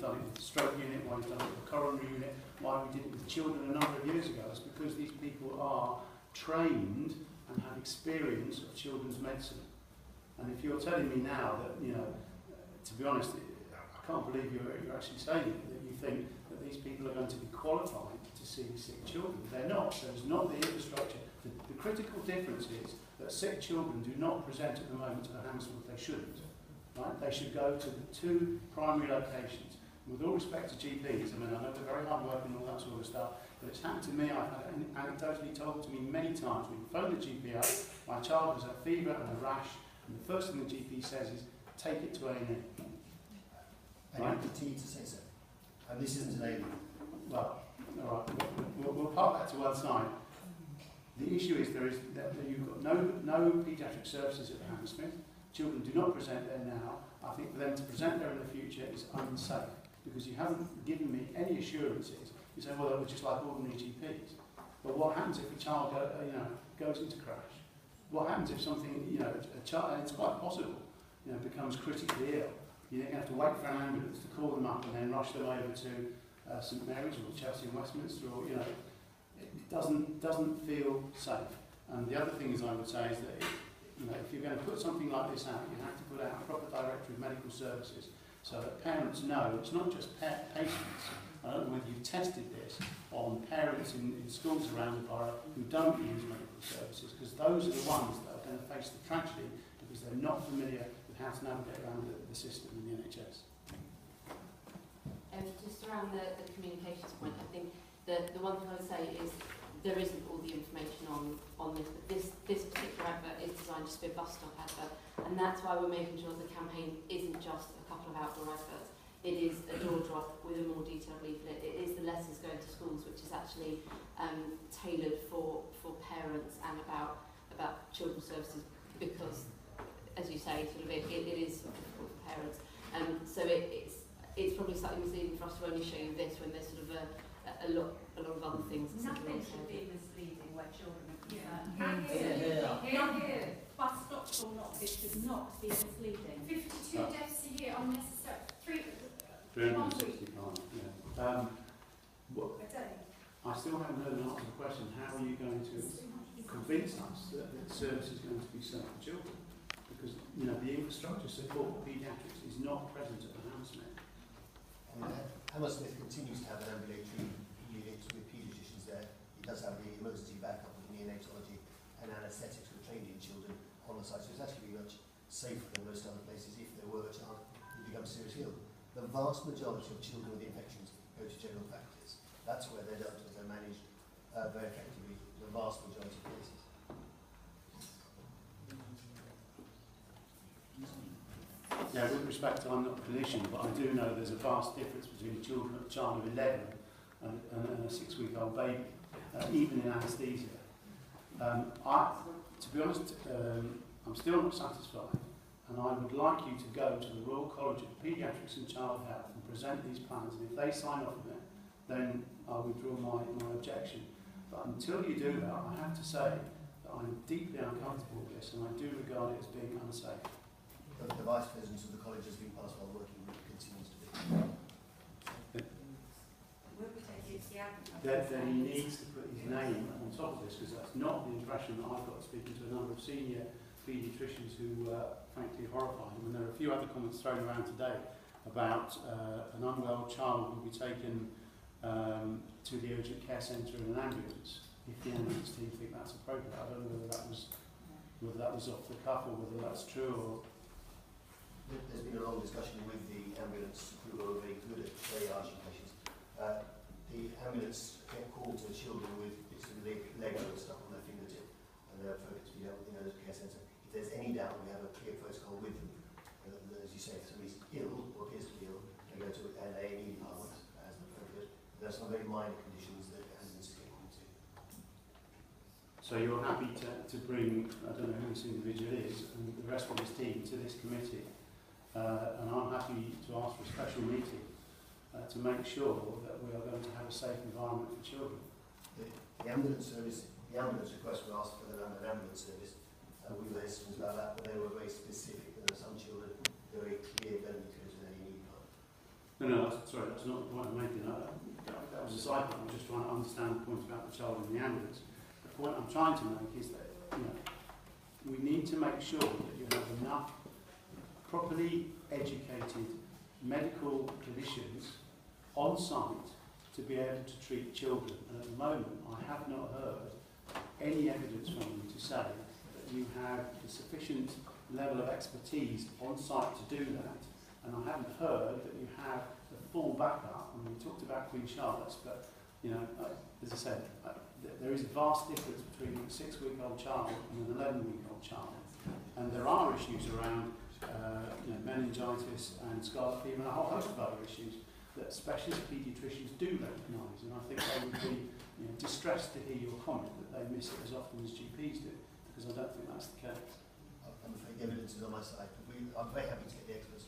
done it with the stroke unit, why we've done it with the coronary unit, why we did it with children a number of years ago. It's because these people are trained and have experience of children's medicine. And if you're telling me now that, you know, to be honest, I can't believe you're actually saying it, that you think that these people are going to be qualified to see sick children. They're not. There's not the infrastructure. The critical difference is that sick children do not present at the moment to the Hammersmith. They shouldn't. Right? They should go to the 2 primary locations. With all respect to GPs, I mean, I know they're very hard working and all that sort of stuff, but it's happened to me, I've had it anecdotally told to me many times. We phone the GP up, my child has a fever and a rash, and the first thing the GP says is, take it to A&E. And you continue to say so. And this isn't an A&E. Well, all right, we'll park that to one side. The issue is that you've got no paediatric services at the Hammersmith. Children do not present there now. I think for them to present there in the future is unsafe, because you haven't given me any assurances. You say, well, they were just like ordinary GPs. But what happens if a child goes into crash? What happens if something, you know, a child, and it's quite possible, you know, becomes critically ill? You're going to have to wait for an ambulance to call them up and then rush them over to St Mary's or Chelsea and Westminster, or, you know, it doesn't feel safe. And the other thing is, I would say, is that you know, if you're going to put something like this out, you have to put out a proper directory of medical services so that parents know it's not just patients. I don't know whether you've tested this on parents in schools around the borough who don't use medical services, because those are the ones that are going to face the tragedy because they're not familiar with how to navigate around the system in the NHS. Just around the communications point, I think the one thing I would say is there isn't all the information on this, but this particular advert is designed just to be a bus stop advert, and that's why we're making sure the campaign isn't just a couple of outdoor adverts. It is a door drop with a more detailed leaflet. It is the letters going to schools, which is actually tailored for parents and about children's services, because, as you say, sort of it is difficult for parents. So it's probably slightly misleading for us to only show you this when there's sort of a lot of other things. Nothing should be misleading where children are concerned. Here. Bus stops or not, it should not be misleading. 52 deaths a year unnecessary. 365, yeah. I still haven't heard an answer to the question, how are you going to convince us that the service is going to be safe for children? Because, you know, the infrastructure support for paediatrics is not present at the Hammersmith. Hammersmith continues to have an ambulatory unit with paediatricians there. It does have the emergency backup with neonatology and anaesthetics with trained in children on the site, so it's actually much safer than most other places if there were a child who becomes seriously ill. The vast majority of children with infections go to general practice. That's where they're dealt with, they're managed very effectively, the vast majority of cases. Yeah, with respect to, I'm not a clinician, but I do know there's a vast difference between a child of 11 and a 6-week-old baby, even in anaesthesia. To be honest, I'm still not satisfied, and I would like you to go to the Royal College of Paediatrics and Child Health and present these plans, and if they sign off on it, then I'll withdraw my objection. But until you do that, I have to say that I'm deeply uncomfortable with this, and I do regard it as being unsafe. But the Vice President of the College has been passed on working group, continues to be. Then he needs to put his name on top of this, because that's not the impression that I've got speaking to a number of senior paediatricians who frankly horrifying. And there are a few other comments thrown around today about an unwell child will be taken to the urgent care centre in an ambulance, if the ambulance team think that's appropriate. I don't know whether that was off the cuff or whether that's true. Or there's been a long discussion with the ambulance who are very good at triaging patients. The ambulance get called to children with bits of Lego and stuff on their fingertip, and they're focused to be dealt with in the urgent care centre. If there's any doubt, we have a clear protocol with them. As you say, if somebody's ill or appears to be ill, they go to an A&E department as appropriate. There are some very minor conditions that ambulances get called to. so you're happy to bring, I don't know who this individual is, and the rest of his team to this committee, and I'm happy to ask for a special meeting to make sure that we are going to have a safe environment for children. The ambulance service, the ambulance request were asked for an ambulance service. We were hesitant about that, but they were very specific. There are some children, they're very clear, don't need to go to an A&E department. No, sorry, that's not the point I'm making. That was a side point. I'm just trying to understand the point about the child in the ambulance. The point I'm trying to make is that, you know, we need to make sure that you have enough properly educated medical clinicians on site to be able to treat children. And at the moment, I have not heard any evidence from you to say that you have the sufficient level of expertise on site to do that. And I haven't heard that you have the full backup. I mean, we talked about Queen Charlotte's, but, you know, as I said, there is a vast difference between a 6-week-old child and an 11-week-old child. And there are issues around you know, meningitis and scarlet fever and a whole host of other issues that specialist paediatricians do recognise. And I think they would be, you know, distressed to hear your comment that they miss it as often as GPs do, because I don't think that's the case. I'm afraid the evidence is on my side. I'm very happy to get the experts